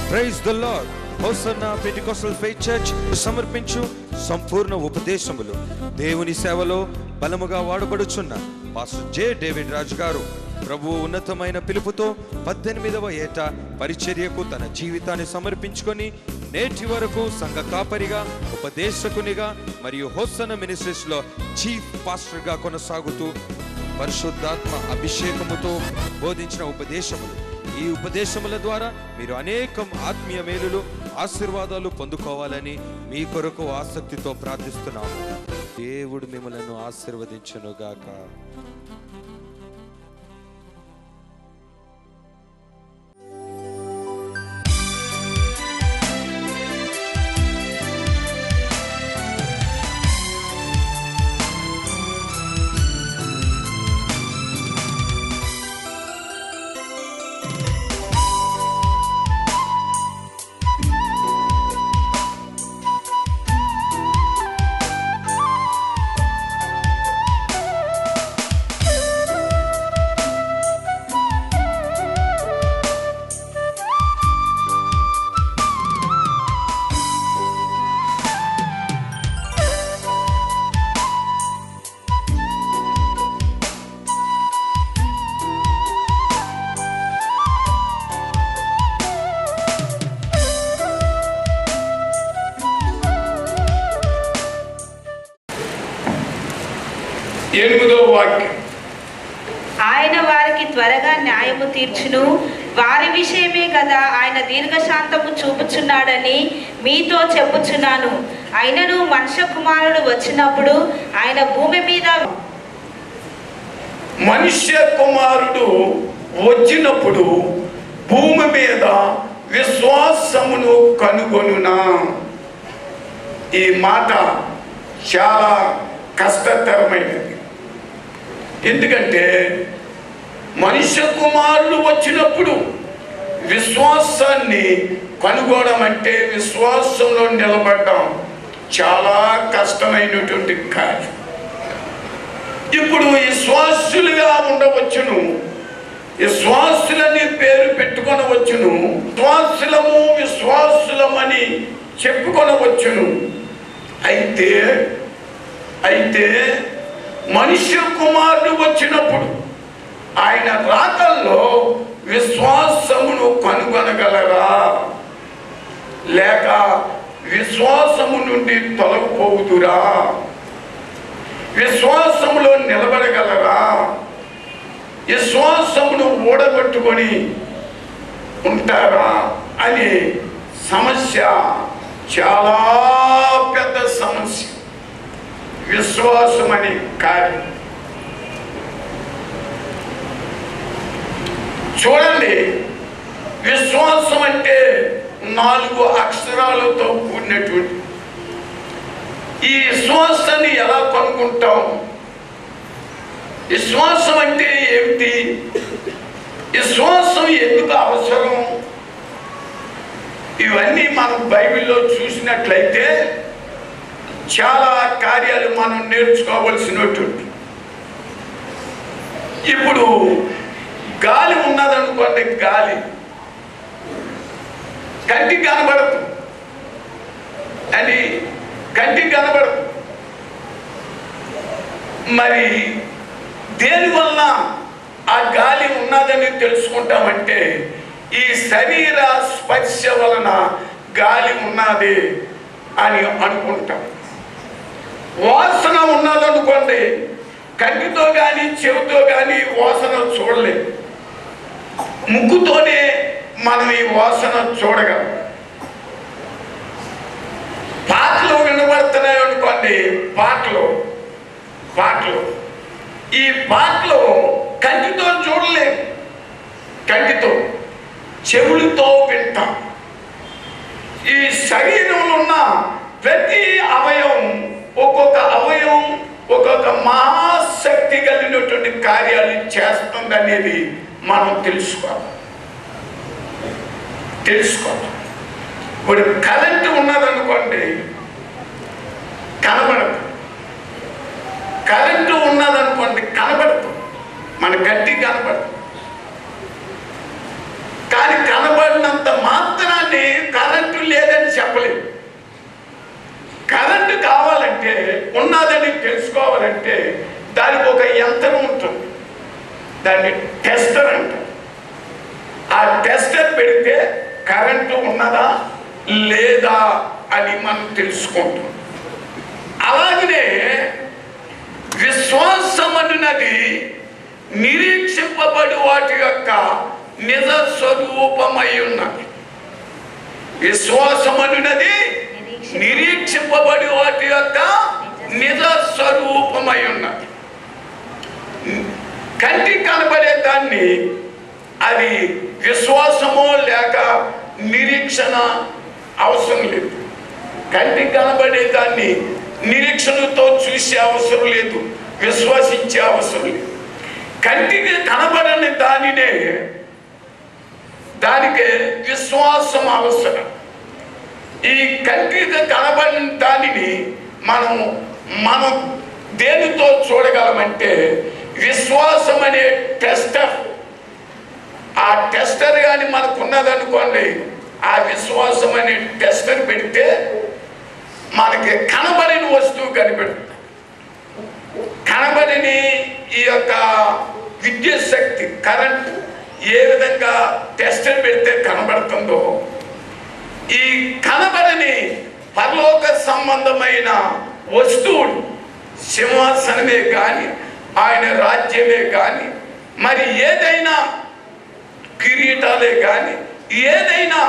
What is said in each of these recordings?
Praise the Lord. Hosanna Pentecostal Faith Church సమర్పించు సంపూర్ణ ఉపదేశములు. దేవుని సేవలో బలముగా వాడబడుచున్న pastor J. David Raju garu ప్రభువు ఉన్నతమైన పిలుపుతో 18వ ఏట పరిచర్యకు తన జీవితాన్ని సమర్పించుకొని నేటి వరకు సంఘ కాపరిగా, ఉపదేశకునిగా మరియు హోసన్నా మినిస్ట్రీస్ లో చీఫ్ పాస్టర్ గా కొనసాగుతూ పరిశుద్ధాత్మ అభిషేకముతో బోధించిన ఉపదేశములు. ఈ ఉపదేశముల ద్వారా మీరు అనేకం ఆత్మీయ మేలులు, ఆశీర్వాదాలు పొందుకోవాలని మీ కొరకు ఆసక్తితో ప్రార్థిస్తున్నాము. దేవుడు మిమ్మలను ఆశీర్వదించునుగాక. వాక్యం, ఆయన వారికి త్వరగా న్యాయము తీర్చును, వారి విషయమే కదా ఆయన దీర్ఘశాంతము చూపుచున్నాడని మీతో చెప్పుచున్నాను. ఆయనను మనుష్య కుమారుడు వచ్చినప్పుడు ఆయన భూమి మీద మనుష్య కుమారుడు వచ్చినప్పుడు భూమి మీద విశ్వాసమును కనుగొనునా. ఈ మాట చాలా కష్టతరమైనది. ఎందుకంటే మనుష్య కుమారుడు వచ్చినప్పుడు విశ్వాసాన్ని కనుగొనడం అంటే విశ్వాసంలో నిలబడడం చాలా కష్టమైనటువంటి కార్యం. ఇప్పుడు విశ్వాసులుగా ఉండవచ్చును, విశ్వాసులని పేరు పెట్టుకొనవచ్చును, విశ్వాసులమని చెప్పుకొనవచ్చును. అయితే మనుష్య కుమారుడు వచ్చినప్పుడు ఆయన రాకల్లో విశ్వాసమును కనుగొనగలరా, లేక విశ్వాసము నుండి తొలగిపోవుదురా, విశ్వాసములో నిలబడగలరా, విశ్వాసమును ఓడగొట్టుకొని ఉంటారా అనే సమస్య చాలా పెద్ద సమస్య. విశ్వాసం అనే కార్యం చూడండి. విశ్వాసం అంటే 4 అక్షరాలతో కూడినటువంటి ఈ విశ్వాసాన్ని ఎలా కనుక్కుంటాం? విశ్వాసం అంటే ఏమిటి? విశ్వాసం ఎందుకు అవసరం? ఇవన్నీ మనం బైబిల్లో చూసినట్లయితే చాలా కార్యాలు మనం నేర్చుకోవలసినటువంటి. ఇప్పుడు గాలి ఉన్నదనుకోండి, గాలి కంటికి కనబడదు, అది కంటికి కనబడదు. మరి దేనివల్ల ఆ గాలి ఉన్నదని తెలుసుకుంటామంటే ఈ శరీర స్పర్శ వలన గాలి ఉన్నది అని అనుకుంటాం. వాసన ఉన్నదనుకోండి, కంటితో కానీ చెవితో కానీ వాసన చూడలేదు, ముక్కుతోనే మనం ఈ వాసన చూడగలం. పాటలు వినబడుతున్నాయి అనుకోండి, పాటలు ఈ పాటలు కంటితో చూడలేము, కంటితో చెవులతో వింటాం. ఈ శరీరంలో ఉన్న ప్రతి అవయవం, ఒక్కొక్క అవయవం ఒక్కొక్క మహాశక్తి కలిగినటువంటి కార్యాలు చేస్తుంది అనేది మనం తెలుసుకోవాలి. ఇప్పుడు కరెంటు ఉన్నదనుకోండి, కనబడదు. కరెంటు ఉన్నదనుకోండి, కనబడదు, మన కంటికి కనబడదు. కానీ కనబడినంత మాత్రాన్ని దాన్ని టెస్టర్ అంటారు. ఆ టెస్టర్ పెడితే కరెంటు ఉన్నదా లేదా అని మనం తెలుసుకుంటాం. అలాగనే విశ్వాసం అన్నది నిరీక్షింపబడి వాటి యొక్క నిజ స్వరూపమై ఉన్నది. విశ్వాసం అన్నది నిరీక్షింపబడి వాటి యొక్క నిజ స్వరూపమై ఉన్నది. కంటికి కనబడే దాన్ని అది విశ్వాసమో లేక నిరీక్షణ అవసరం లేదు. కంటికి కనబడే దాన్ని నిరీక్షణతో చూసే అవసరం లేదు, విశ్వసించే అవసరం లేదు. కంటికి కనబడని దానికి విశ్వాసం అవసరం. ఈ కంటికి కనబడిన దానిని మనం దేనితో చూడగలమంటే విశ్వాసం అనే టెస్టర్. ఆ టెస్టర్ కానీ మనకు ఉన్నదనుకోండి, ఆ విశ్వాసం అనే టెస్టర్ పెడితే మనకి కనబడిన వస్తువు కనిపెడుతుంది. కనబడిని ఈ యొక్క విద్యుత్ శక్తి కరెంట్ ఏ విధంగా టెస్టర్ పెడితే కనబడుతుందో, ఈ కనబడని పరలోక సంబంధమైన వస్తువులు సింహాసనమే కానీ ఆయన రాజ్యమే కానీ మరి ఏదైనా కిరీటాలే కానీ ఏదైనా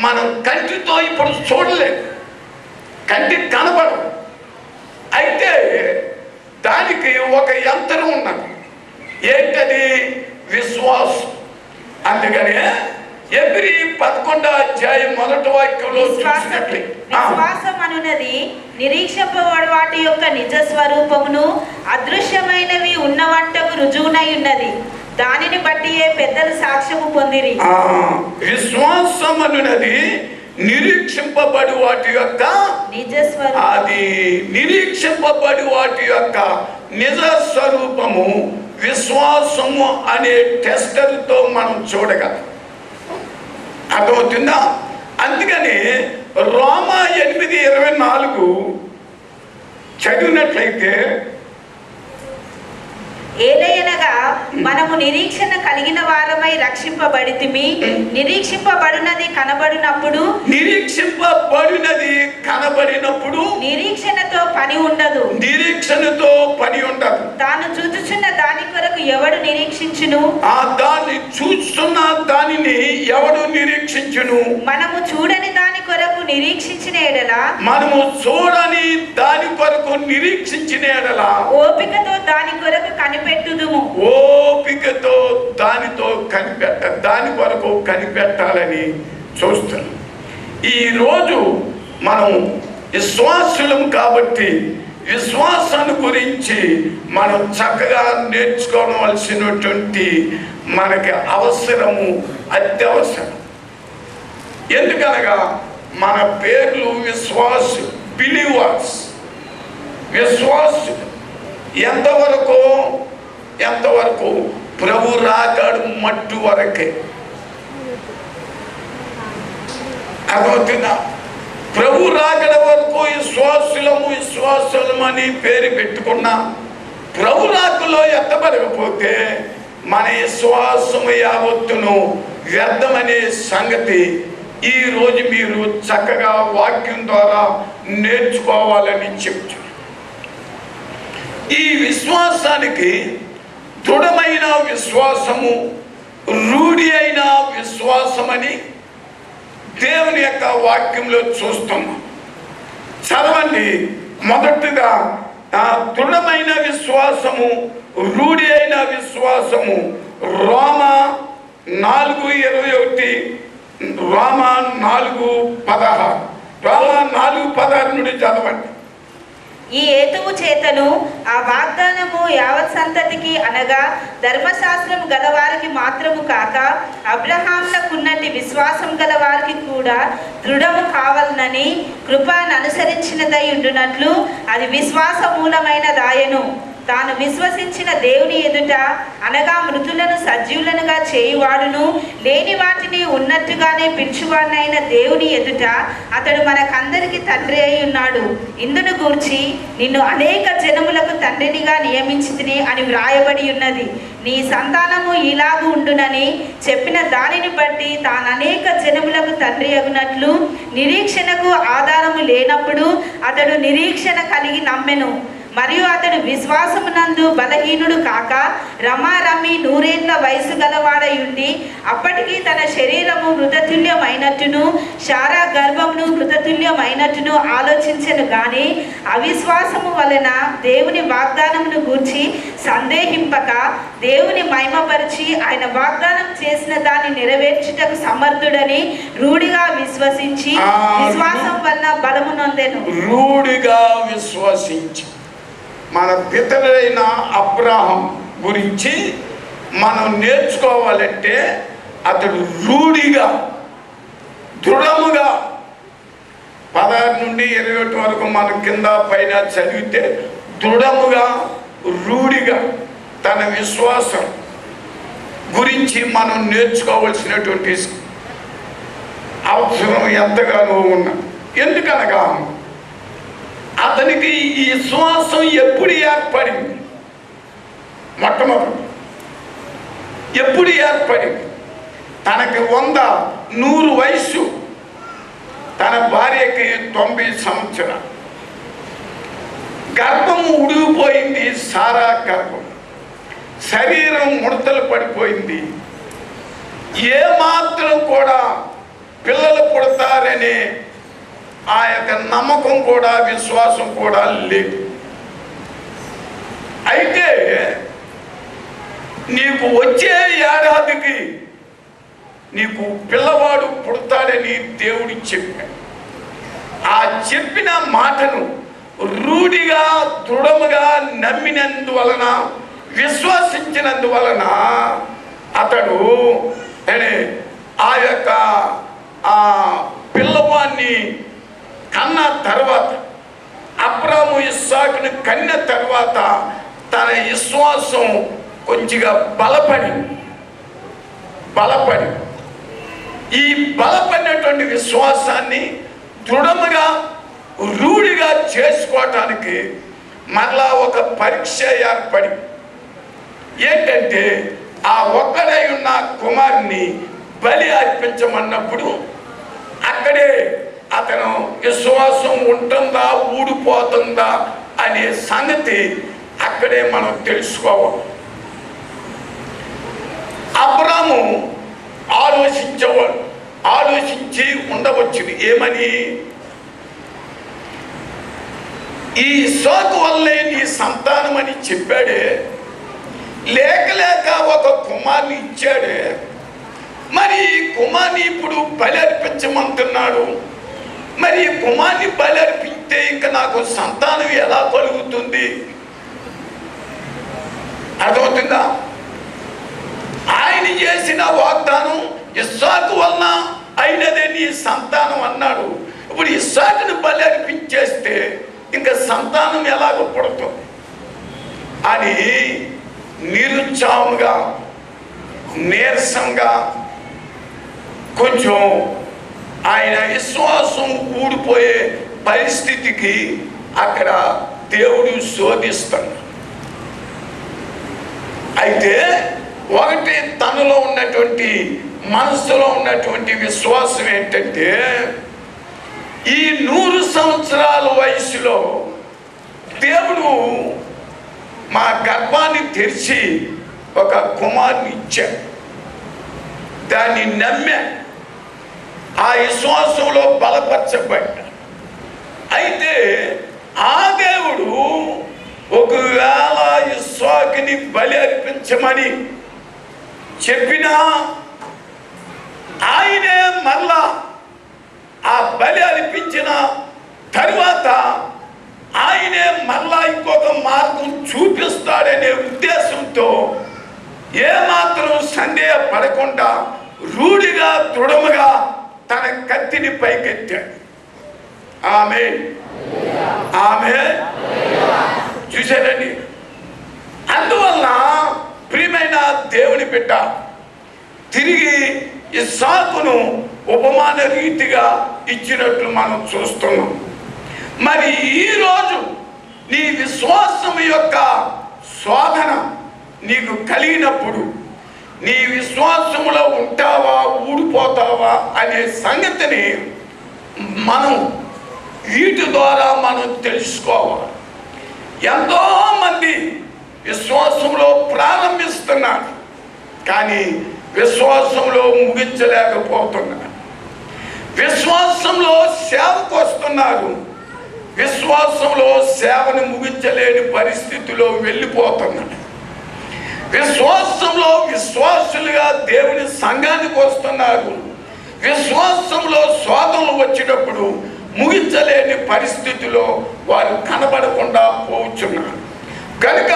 మనం కంటితో ఇప్పుడు చూడలేము, కంటికి కనబడదు. అయితే దానికి ఒక యంత్రం ఉన్నది. ఏంటది? విశ్వాసం. అందుకనే ఎబ్రీ 11వ అధ్యాయం 1వ వాక్యంలో చూసినట్లే విశ్వాసం అనున్నది నిరీక్షింపబడు వాటి యొక్క నిజ స్వరూపమును అదృశ్యమైనవి ఉన్నవంటకు రుజువునై ఉన్నది. దానిని బట్టి పెద్దలు సాక్ష్యము పొందిరి. విశ్వాసం అనున్నది నిరీక్షింపబడి వాటి యొక్క నిజ స్వరూపం. అది నిరీక్షింపబడి వాటి యొక్క నిజ స్వరూపము విశ్వాసము అనే టెస్టర్తో మనం చూడగలం. అర్థమవుతుందా? అందుకని రోమా 8:24 చదివినట్లయితే, ఏలయనగా మనము నిరీక్షణ కలిగిన వారమై రక్షింపబడితిమి. నిరీక్షింపబడినది కనబడినప్పుడు నిరీక్షణతో పని ఉండదు. తాను చూచుచున్న దాని కొరకు ఎవడు నిరీక్షించును? దాన్ని చూస్తున్న దానిని ఎవడు నిరీక్షించును? మనము చూడని దాని కొరకు నిరీక్షించిన ఎడల ఓపికతో దాని కొరకు దాని కొరకు కనిపెట్టాలని చూస్తున్నాం. ఈరోజు మనం విశ్వాసులం కాబట్టి విశ్వాసాన్ని గురించి మనం చక్కగా నేర్చుకోవలసినటువంటి మనకి అవసరము, అత్యవసరం. ఎందుకనగా మన పేర్లు విశ్వాసు, బిలీవర్స్, విశ్వాసు. ఎంతవరకు ప్రభు రాకడు మట్టు వరకే. అర్థమవుతుందా? ప్రభు రాకడ వరకు విశ్వాసులమని పేరు పెట్టుకున్నా ప్రభు రాకలో ఎత్తబడకపోతే మన విశ్వాసము యావత్తును వ్యర్థమనే సంగతి ఈరోజు మీరు చక్కగా వాక్యం ద్వారా నేర్చుకోవాలని చెప్తున్నారు. ఈ విశ్వాసానికి దృఢమైన విశ్వాసము, రూఢి అయిన విశ్వాసమని దేవుని యొక్క వాక్యంలో చూస్తున్నాం. చదవండి. మొదటిగా దృఢమైన విశ్వాసము, రూఢి అయిన విశ్వాసము రోమా 4:21, రోమా 4:16. రోమా 4:16 నుండి చదవండి. ఈ హేతువు చేతను ఆ వాగ్దానము యావత్ సంతతికి అనగా ధర్మశాస్త్రం గలవారికి మాత్రము కాక అబ్రహామునకున్నటి విశ్వాసం గలవారికి కూడా దృఢము కావాలనని కృపను అనుసరించినదై ఉండునట్లు అది విశ్వాస మూలమైన దాయను. తాను విశ్వసించిన దేవుని ఎదుట అనగా మృతులను సజీవులనుగా చేయువాడును లేని వాటిని ఉన్నట్టుగానే పిలుచువాడినైన దేవుని ఎదుట అతడు మనకందరికి తండ్రి అయి ఉన్నాడు. ఇందును గూర్చి నిన్ను అనేక జనములకు తండ్రినిగా నియమించితిని అని వ్రాయబడి ఉన్నది. నీ సంతానము ఇలాగు ఉండునని చెప్పిన దానిని బట్టి తాను అనేక జనములకు తండ్రి అగునట్లు నిరీక్షణకు ఆధారము లేనప్పుడు అతడు నిరీక్షణ కలిగి నమ్మెను. మరియు అతడు విశ్వాసమునందు బలహీనుడు కాక రమారమి 100 ఏళ్ల వయసు గలవాడై ఉండి అప్పటికి తన శరీరము మృతతుల్యమైనట్టును శారా గర్భమును మృతతుల్యమైనట్టును ఆలోచించెను గాని అవిశ్వాసము వలన దేవుని వాగ్దానమును గూర్చి సందేహింపక దేవుని మహిమపరిచి ఆయన వాగ్దానం చేసిన దాన్ని నెరవేర్చుటకు సమర్థుడని రూఢిగా విశ్వసించి విశ్వాసం వలన బలము నొందెను. రూఢిగా విశ్వసించి మన పితరులైన అబ్రాహం గురించి మనం నేర్చుకోవాలంటే అతడు రూఢిగా దృఢముగా 16 నుండి 21 వరకు మన కింద పైన చదివితే దృఢముగా రూఢిగా తన విశ్వాసం గురించి మనం నేర్చుకోవాల్సినటువంటి అవసరం ఎంతగానో ఉన్నది. ఎందుకనగా అతనికి ఈ విశ్వాసం ఎప్పుడు ఏర్పడింది? మొట్టమొదటి ఎప్పుడు ఏర్పడింది? తనకి 100 వయసు, తన భార్యకి 90 సంవత్సరాలు. గర్భము ఉడిగిపోయింది, సారా గర్భం. శరీరం ముడతలు పడిపోయింది. ఏమాత్రం కూడా పిల్లలు పుడతారనే ఆ యొక్క నమ్మకం కూడా విశ్వాసం కూడా లేదు. అయితే నీకు వచ్చే ఏడాదికి నీకు పిల్లవాడు పుడతాడని దేవుడు చెప్పాడు. ఆ చెప్పిన మాటను రూఢిగా దృఢముగా నమ్మినందువలన విశ్వసించినందువలన అతడు ఆ యొక్క ఆ పిల్లవాడిని కన్న తర్వాత అబ్రాము ఇస్సాకుని కన్న తర్వాత తన విశ్వాసం కొంచెంగా బలపడి ఈ బలపడినటువంటి విశ్వాసాన్ని దృఢముగా రూఢిగా చేసుకోవటానికి మరలా ఒక పరీక్ష ఏర్పడి ఏంటంటే ఆ ఒక్కడై ఉన్న కుమారుని బలి అర్పించమన్నప్పుడు అక్కడే అతను విశ్వాసం ఉంటుందా ఊడిపోతుందా అనే సంగతి అక్కడే మనం తెలుసుకోవాలి. అబ్రాము ఆలోచించి ఉండవచ్చు ఏమని, ఈ ఇస్సాకు వల్లే నీ సంతానం అని చెప్పాడే, లేక ఒక కుమార్ని ఇచ్చాడే, మరి ఈ కుమార్ని ఇప్పుడు బలి అర్పించమంటున్నాడు. మరి ఈ కుమార్ని బలి అర్పిస్తే ఇంకా నాకు సంతానం ఎలా కలుగుతుంది? అర్థమవుతుందా? ఆయన చేసిన వాగ్దానం ఇస్సాకు వలన అయినదే నీ సంతానం అన్నాడు. ఇప్పుడు ఇస్సాకుని బలి అర్పించేస్తే ఇంకా సంతానం ఎలాగ పుడుతుంది అని నిరుత్సాహంగా నీరసంగా కొంచెం ఆయన విశ్వాసం ఊడిపోయే పరిస్థితికి అక్కడ దేవుడు శోధిస్తాడు. అయితే ఒకటి తనలో ఉన్నటువంటి మనసులో ఉన్నటువంటి విశ్వాసం ఏంటంటే, ఈ 100 సంవత్సరాల వయసులో దేవుడు మా గర్భాన్ని తెరిచి ఒక కుమారుని ఇచ్చాడు. దాన్ని నమ్మే ఆ విశ్వాసంలో బలపరచబడ్డా. అయితే ఆ దేవుడు ఒకవేళ ఇస్సాకుని బలి అర్పించమని చెప్పినా ఆయనే మళ్ళా ఆ బలి అర్పించిన తరువాత ఆయనే మళ్ళా ఇంకొక మార్గం చూపిస్తాడనే ఉద్దేశంతో ఏమాత్రం సందేహపడకుండా రూఢిగా దృఢముగా తన కత్తిని పైకెత్తాడు. ఆమె చూశారండి, అందువల్ల ప్రియమైన దేవుని బిడ్డ, తిరిగి ఇస్సాకును ఉపమాన రీతిగా ఇచ్చినట్లు మనం చూస్తున్నాం. మరి ఈరోజు నీ విశ్వాసం యొక్క శోధన నీకు కలిగినప్పుడు నీ విశ్వాసములో ఉంటావా ఊడిపోతావా అనే సంగతిని మనం వీటి ద్వారా మనం తెలుసుకోవాలి. ఎంతోమంది విశ్వాసంలో ప్రారంభిస్తున్నారు, కానీ విశ్వాసంలో ముగించలేకపోతున్నారు. విశ్వాసంలో సేవకు వస్తున్నారు, విశ్వాసంలో సేవను ముగించలేని పరిస్థితిలో వెళ్ళిపోతున్నారు. విశ్వాసంలో విశ్వాసులుగా దేవుని సంఘానికి వస్తున్నారు, విశ్వాసంలో శోధనలు వచ్చినప్పుడు ముగించలేని పరిస్థితిలో వారు కనబడకుండా పోవచ్చున్నారు. కనుక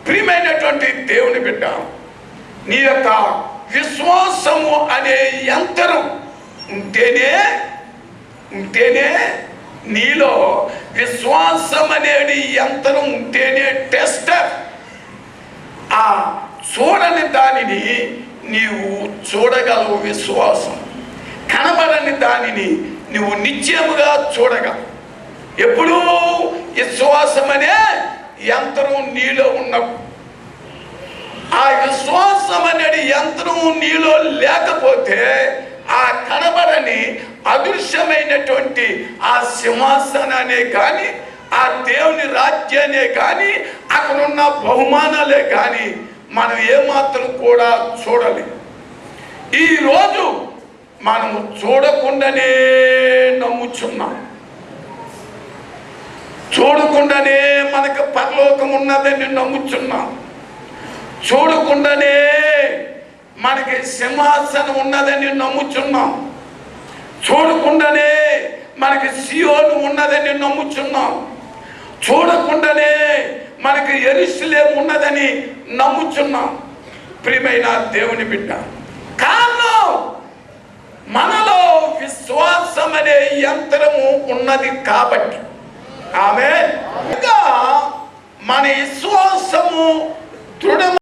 ప్రియమైనటువంటి దేవుని బిడ్డ, నీ యొక్క విశ్వాసము అనే యంత్రం ఉంటేనే నీలో విశ్వాసం అనేది యంత్రం ఉంటేనే టెస్టర్. ఆ చూడని దానిని నీవు చూడగలవు. విశ్వాసం కనబడని దానిని నువ్వు నిశ్చయముగా చూడగలవు. ఎప్పుడూ విశ్వాసం అనే యంత్రం నీలో ఉన్నప్పుడు, ఆ విశ్వాసం అనేది యంత్రం నీలో లేకపోతే ఆ కనబడని అదృశ్యమైనటువంటి ఆ సింహాసనాన్ని కానీ, ఆ దేవుని రాజ్యాన్ని కానీ, అక్కడున్న బహుమానాలే కానీ మనం ఏమాత్రం కూడా చూడలేం. ఈరోజు మనము చూడకుండానే నమ్ముచున్నాం. చూడకుండానే మనకు పరలోకం ఉన్నదని నమ్ముచున్నాం. చూడకుండానే మనకి సింహాసనం ఉన్నదని నమ్ముచున్నాం. చూడకుండానే మనకి సియోను ఉన్నదని నమ్ముచున్నాం. చూడకుండానే మనకి యెరూషలేము ఉన్నదని నమ్ముచున్నాం. ప్రియమైన దేవుని బిడ్డ, కారణం మనలో విశ్వాసం అనే యంత్రము ఉన్నది కాబట్టి. ఆమేన్. ఇంకా మన విశ్వాసము దృఢం